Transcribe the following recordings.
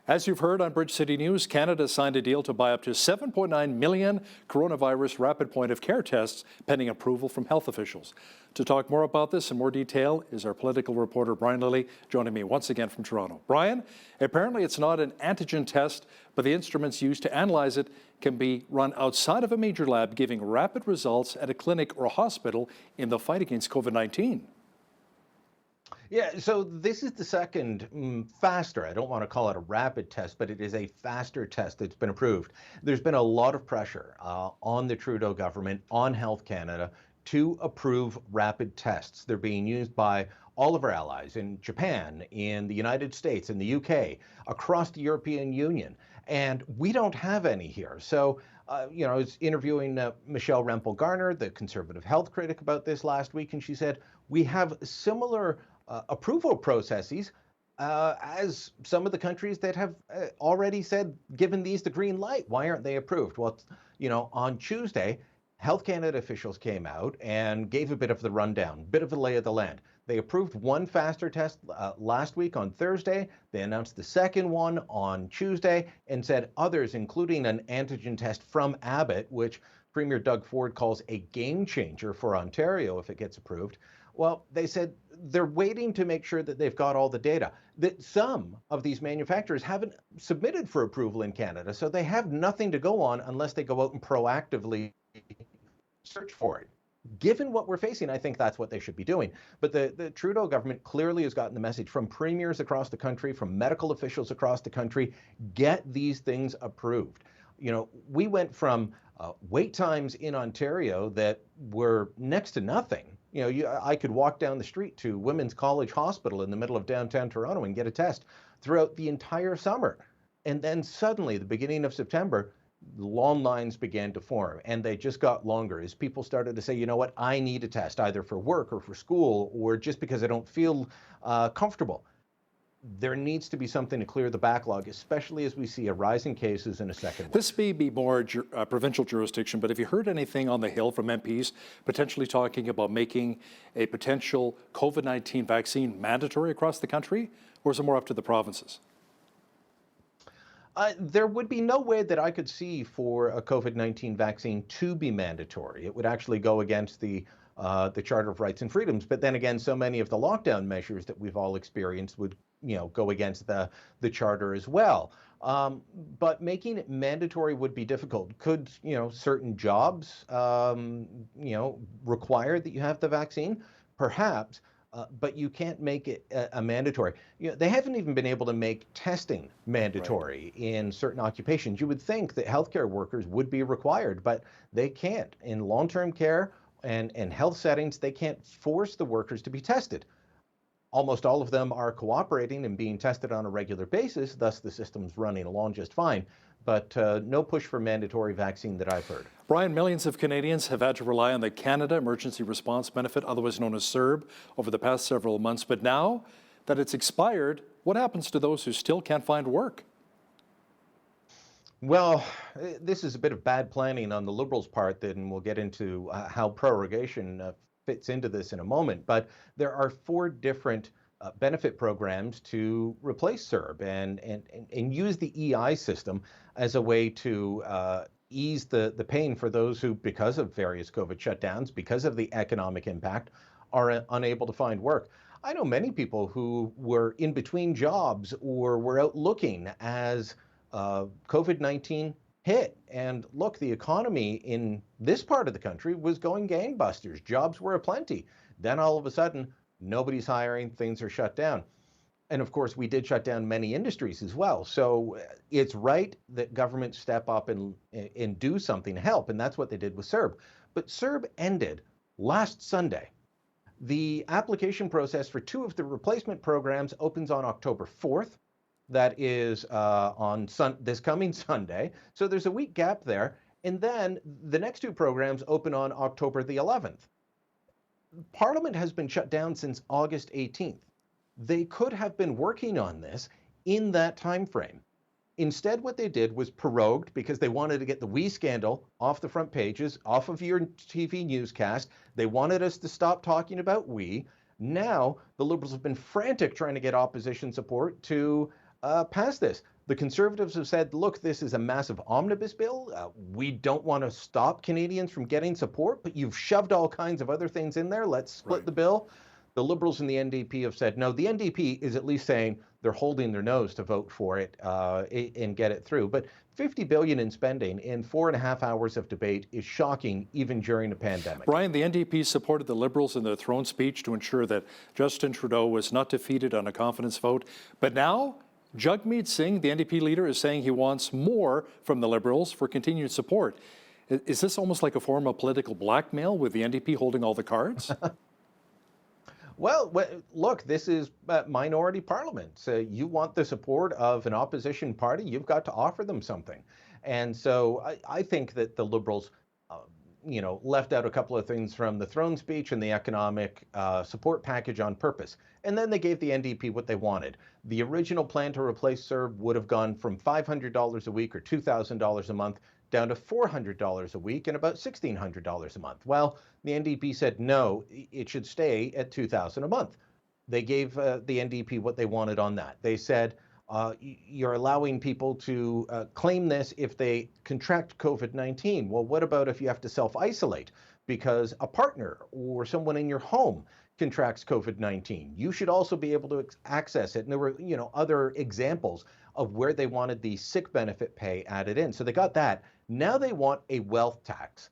As you've heard on Bridge City News, Canada signed a deal to buy up to 7.9 million coronavirus rapid point-of-care tests pending approval from health officials. To talk more about this in more detail is our political reporter Brian Lilley, joining me once again from Toronto. Brian, apparently it's not an antigen test, but the instruments used to analyze it can be run outside of a major lab, giving rapid results at a clinic or a hospital in the fight against COVID-19. Yeah, so this is the second faster, I don't want to call it a rapid test, but it is a faster test that's been approved. There's been a lot of pressure on the Trudeau government, on Health Canada, to approve rapid tests. They're being used by all of our allies in Japan, in the United States, in the UK, across the European Union, and we don't have any here. So, I was interviewing Michelle Rempel-Garner, the Conservative health critic, about this last week, and she said, we have similar approval processes as some of the countries that have already said, given these the green light. Why aren't they approved? Well, on Tuesday, Health Canada officials came out and gave a bit of the rundown, bit of a lay of the land. They approved one faster test last week on Thursday. They announced the second one on Tuesday and said others, including an antigen test from Abbott, which Premier Doug Ford calls a game changer for Ontario if it gets approved. Well, they said they're waiting to make sure that they've got all the data. That some of these manufacturers haven't submitted for approval in Canada, so they have nothing to go on unless they go out and proactively search for it. Given what we're facing, I think that's what they should be doing. But the Trudeau government clearly has gotten the message from premiers across the country, from medical officials across the country, get these things approved. We went from wait times in Ontario that were next to nothing. I could walk down the street to Women's College Hospital in the middle of downtown Toronto and get a test throughout the entire summer. And then suddenly, the beginning of September, long lines began to form, and they just got longer as people started to say, you know what, I need a test either for work or for school or just because I don't feel comfortable. There needs to be something to clear the backlog, especially as we see a rise in cases in a second wave. This may be more provincial jurisdiction, but have you heard anything on the Hill from MPs potentially talking about making a potential COVID-19 vaccine mandatory across the country, or is it more up to the provinces? There would be no way that I could see for a COVID-19 vaccine to be mandatory. It would actually go against the Charter of Rights and Freedoms. But then again, so many of the lockdown measures that we've all experienced would go against the Charter as well. But making it mandatory would be difficult. Could, certain jobs, require that you have the vaccine? Perhaps. But you can't make it a mandatory. They haven't even been able to make testing mandatory in certain occupations. You would think that healthcare workers would be required, but they can't. In long-term care and health settings, they can't force the workers to be tested. Almost all of them are cooperating and being tested on a regular basis, thus the system's running along just fine. But no push for mandatory vaccine that I've heard. Brian, millions of Canadians have had to rely on the Canada Emergency Response Benefit, otherwise known as CERB, over the past several months. But now that it's expired, what happens to those who still can't find work? Well, this is a bit of bad planning on the Liberals' part, and we'll get into how prorogation fits into this in a moment. But there are 4 different benefit programs to replace CERB and use the EI system as a way to ease the pain for those who, because of various COVID shutdowns, because of the economic impact, are unable to find work. I know many people who were in between jobs or were out looking as COVID-19 hit. And look, the economy in this part of the country was going gangbusters. Jobs were aplenty. Then all of a sudden, nobody's hiring, things are shut down. And of course, we did shut down many industries as well. So it's right that governments step up and do something to help. And that's what they did with CERB. But CERB ended last Sunday. The application process for 2 of the replacement programs opens on October 4th. That is on this coming Sunday. So there's a week gap there. And then the next 2 programs open on October the 11th. Parliament has been shut down since August 18th. They could have been working on this in that time frame. Instead, what they did was prorogued because they wanted to get the WE scandal off the front pages, off of your TV newscast. They wanted us to stop talking about WE. Now, the Liberals have been frantic trying to get opposition support to pass this. The Conservatives have said, look, this is a massive omnibus bill. We don't want to stop Canadians from getting support, but you've shoved all kinds of other things in there. Let's split the bill. The Liberals and the NDP have said, no, the NDP is at least saying they're holding their nose to vote for it and get it through. But $50 billion in spending in 4.5 hours of debate is shocking, even during a pandemic. Brian, the NDP supported the Liberals in their throne speech to ensure that Justin Trudeau was not defeated on a confidence vote. But now, Jagmeet Singh, the NDP leader, is saying he wants more from the Liberals for continued support. Is this almost like a form of political blackmail with the NDP holding all the cards? Well, look, this is minority parliament. So you want the support of an opposition party, you've got to offer them something. And so I think that the Liberals, left out a couple of things from the throne speech and the economic support package on purpose. And then they gave the NDP what they wanted. The original plan to replace CERB would have gone from $500 a week or $2,000 a month down to $400 a week and about $1,600 a month. Well, the NDP said, no, it should stay at $2,000 a month. They gave the NDP what they wanted on that. They said, you're allowing people to claim this if they contract COVID-19. Well, what about if you have to self-isolate because a partner or someone in your home contracts COVID-19? You should also be able to access it. And there were, other examples of where they wanted the sick benefit pay added in. So they got that. Now they want a wealth tax.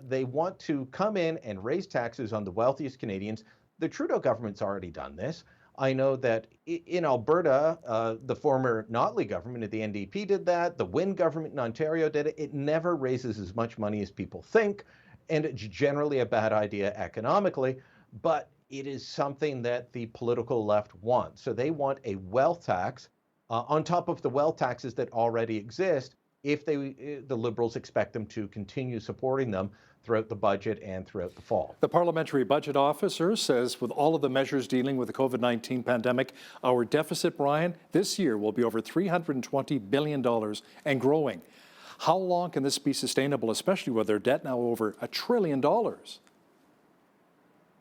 They want to come in and raise taxes on the wealthiest Canadians. The Trudeau government's already done this. I know that in Alberta, the former Notley government of the NDP did that. The Wynne government in Ontario did it. It never raises as much money as people think, and it's generally a bad idea economically, but it is something that the political left wants. So they want a wealth tax on top of the wealth taxes that already exist if the Liberals expect them to continue supporting them throughout the budget and throughout the fall. The Parliamentary Budget Officer says with all of the measures dealing with the COVID-19 pandemic, our deficit, Brian, this year will be over $320 billion and growing. How long can this be sustainable, especially with their debt now over $1 trillion?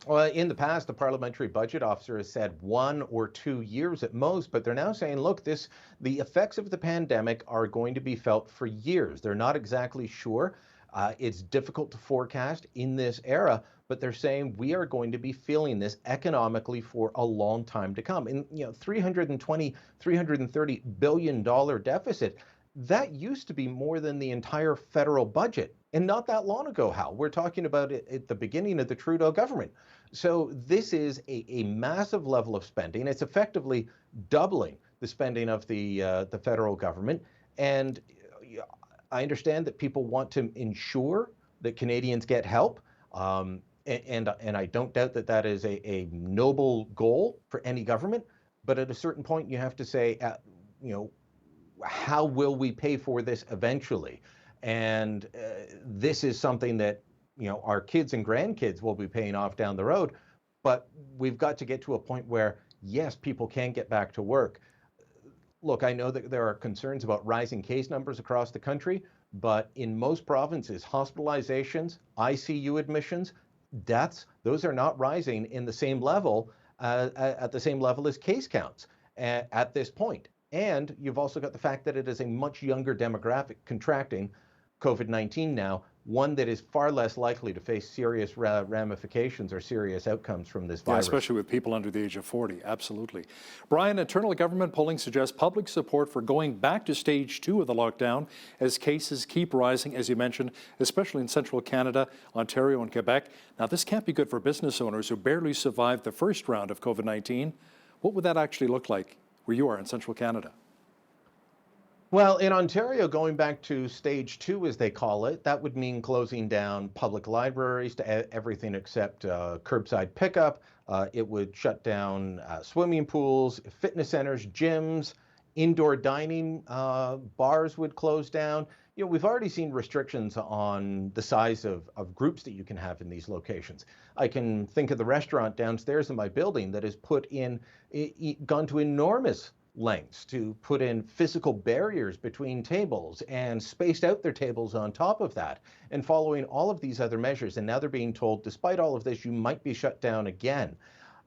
Well, in the past, the Parliamentary Budget Officer has said 1 or 2 years at most, but they're now saying, look, the effects of the pandemic are going to be felt for years. They're not exactly sure. It's difficult to forecast in this era, but they're saying we are going to be feeling this economically for a long time to come. And, $330 billion deficit, that used to be more than the entire federal budget. And not that long ago, Hal. We're talking about it at the beginning of the Trudeau government. So this is a massive level of spending. It's effectively doubling the spending of the federal government. And I understand that people want to ensure that Canadians get help. And I don't doubt that that is a noble goal for any government. But at a certain point, you have to say, how will we pay for this eventually? And this is something that, our kids and grandkids will be paying off down the road. But we've got to get to a point where, yes, people can get back to work. Look, I know that there are concerns about rising case numbers across the country, but in most provinces, hospitalizations, ICU admissions, deaths, those are not rising in the same level, at the same level as case counts at this point. And you've also got the fact that it is a much younger demographic contracting COVID-19 now, one that is far less likely to face serious ramifications or serious outcomes from this virus. Yeah, especially with people under the age of 40, absolutely. Brian, internal government polling suggests public support for going back to stage 2 of the lockdown as cases keep rising, as you mentioned, especially in central Canada, Ontario and Quebec. Now, this can't be good for business owners who barely survived the first round of COVID-19. What would that actually look like where you are in central Canada? Well, in Ontario, going back to stage 2, as they call it, that would mean closing down public libraries to everything except curbside pickup. It would shut down swimming pools, fitness centers, gyms, indoor dining, bars would close down. We've already seen restrictions on the size of groups that you can have in these locations. I can think of the restaurant downstairs in my building that has gone to enormous lengths to put in physical barriers between tables and spaced out their tables on top of that, and following all of these other measures. And now they're being told, despite all of this, you might be shut down again.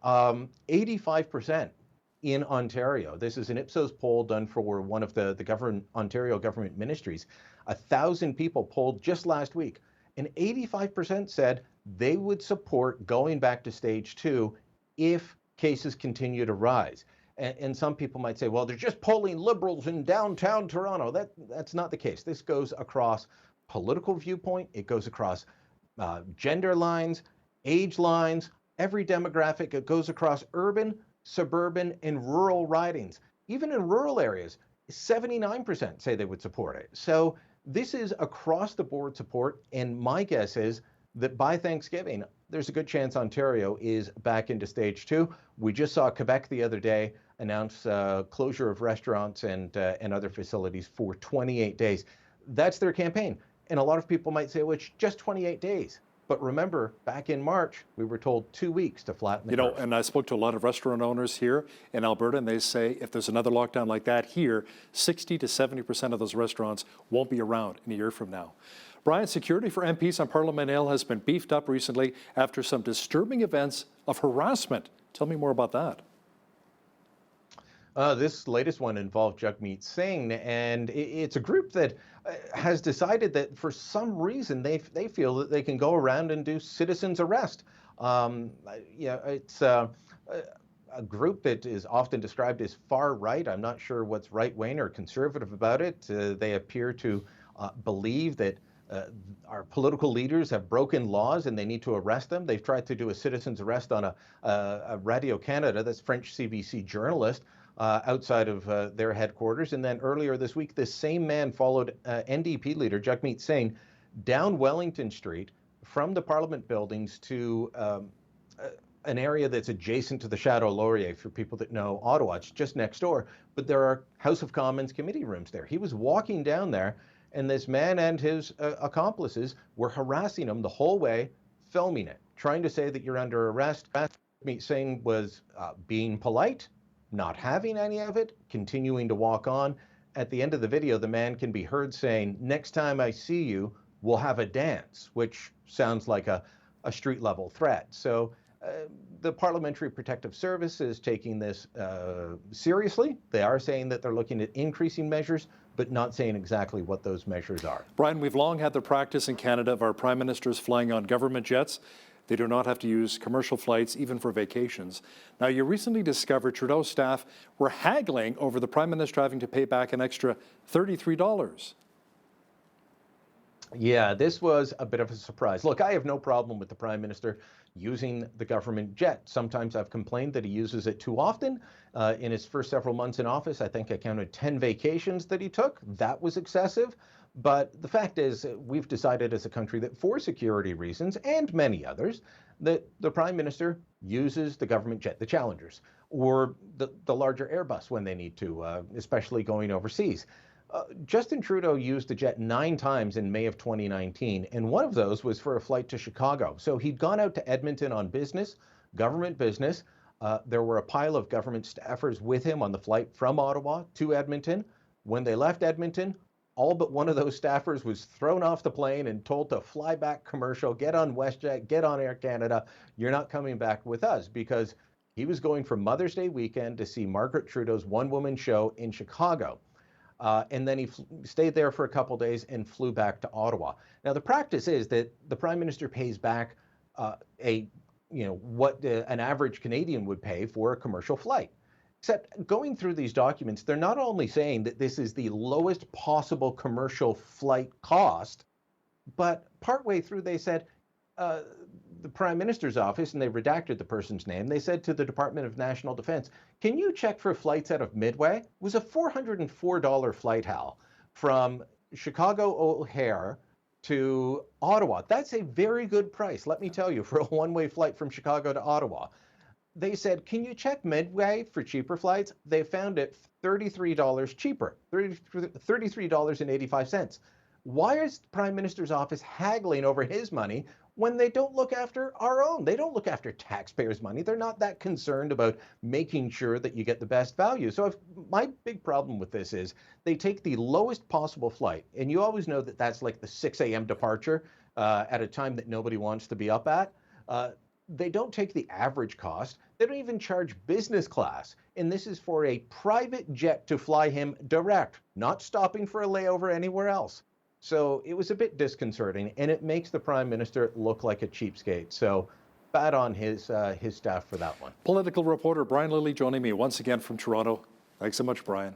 85% in Ontario. This is an Ipsos poll done for one of the Ontario government ministries. 1,000 people polled just last week, and 85% said they would support going back to stage 2 if cases continue to rise. And some people might say, well, they're just polling Liberals in downtown Toronto. That's not the case. This goes across political viewpoint. It goes across gender lines, age lines, every demographic. It goes across urban, suburban, and rural ridings. Even in rural areas, 79% say they would support it. So this is across the board support. And my guess is that by Thanksgiving, there's a good chance Ontario is back into stage 2. We just saw Quebec the other day announce closure of restaurants and other facilities for 28 days. That's their campaign. And a lot of people might say, well, it's just 28 days. But remember, back in March, we were told 2 weeks to flatten the curve. And I spoke to a lot of restaurant owners here in Alberta, and they say if there's another lockdown like that here, 60 to 70% of those restaurants won't be around in a year from now. Brian, security for MPs on Parliament Hill has been beefed up recently after some disturbing events of harassment. Tell me more about that. This latest one involved Jagmeet Singh, and it's a group that has decided that for some reason they feel that they can go around and do citizens arrest. It's a group that is often described as far right. I'm not sure what's right wing or conservative about it. They appear to believe that our political leaders have broken laws and they need to arrest them. They've tried to do a citizen's arrest on a Radio Canada, that's French CBC journalist, outside of their headquarters. And then earlier this week, this same man followed NDP leader Jagmeet Singh down Wellington Street from the Parliament buildings to an area that's adjacent to the Chateau Laurier. For people that know Ottawa, it's just next door, but there are House of Commons committee rooms there. He was walking down there, and this man and his accomplices were harassing him the whole way, filming it, trying to say that you're under arrest. Jagmeet Singh was being polite, not having any of it, continuing to walk on. At the end of the video, the man can be heard saying, "Next time I see you, we'll have a dance," which sounds like a street level threat. So the Parliamentary Protective Service is taking this seriously. They are saying that they're looking at increasing measures, but not saying exactly what those measures are. Brian, we've long had the practice in Canada of our prime ministers flying on government jets. They do not have to use commercial flights, even for vacations. Now, you recently discovered Trudeau staff were haggling over the prime minister having to pay back an extra $33. Yeah, this was a bit of a surprise. Look, I have no problem with the prime minister using the government jet. Sometimes I've complained that he uses it too often. In his first several months in office, I think I counted 10 vacations that he took. That was excessive. But the fact is, we've decided as a country that for security reasons, and many others, that the prime minister uses the government jet, the Challengers, or the larger Airbus when they need to, especially going overseas. Justin Trudeau used the jet 9 times in May of 2019, and one of those was for a flight to Chicago. So he'd gone out to Edmonton on business, government business. There were a pile of government staffers with him on the flight from Ottawa to Edmonton. When they left Edmonton, all but one of those staffers was thrown off the plane and told to fly back commercial, get on WestJet, get on Air Canada. You're not coming back with us, because he was going for Mother's Day weekend to see Margaret Trudeau's one-woman show in Chicago. And then he stayed there for a couple days and flew back to Ottawa. Now, the practice is that the prime minister pays back what an average Canadian would pay for a commercial flight. Except going through these documents, they're not only saying that this is the lowest possible commercial flight cost, but partway through they said, the Prime Minister's office, and they redacted the person's name, they said to the Department of National Defense, can you check for flights out of Midway? It was a $404 flight, Hal, from Chicago O'Hare to Ottawa. That's a very good price, let me tell you, for a one-way flight from Chicago to Ottawa. They said, can you check Midway for cheaper flights? They found it $33 cheaper, $33.85. Why is the Prime Minister's office haggling over his money when they don't look after our own? They don't look after taxpayers' money. They're not that concerned about making sure that you get the best value. So my big problem with this is they take the lowest possible flight, and you always know that that's like the 6 a.m. departure at a time that nobody wants to be up at. They don't take the average cost. They don't even charge business class. And this is for a private jet to fly him direct, not stopping for a layover anywhere else. So it was a bit disconcerting, and it makes the Prime Minister look like a cheapskate. So bad on his staff for that one. Political reporter Brian Lilley joining me once again from Toronto. Thanks so much, Brian.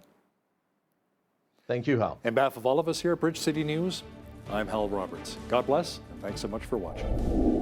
Thank you, Hal. On behalf of all of us here at Bridge City News, I'm Hal Roberts. God bless, and thanks so much for watching.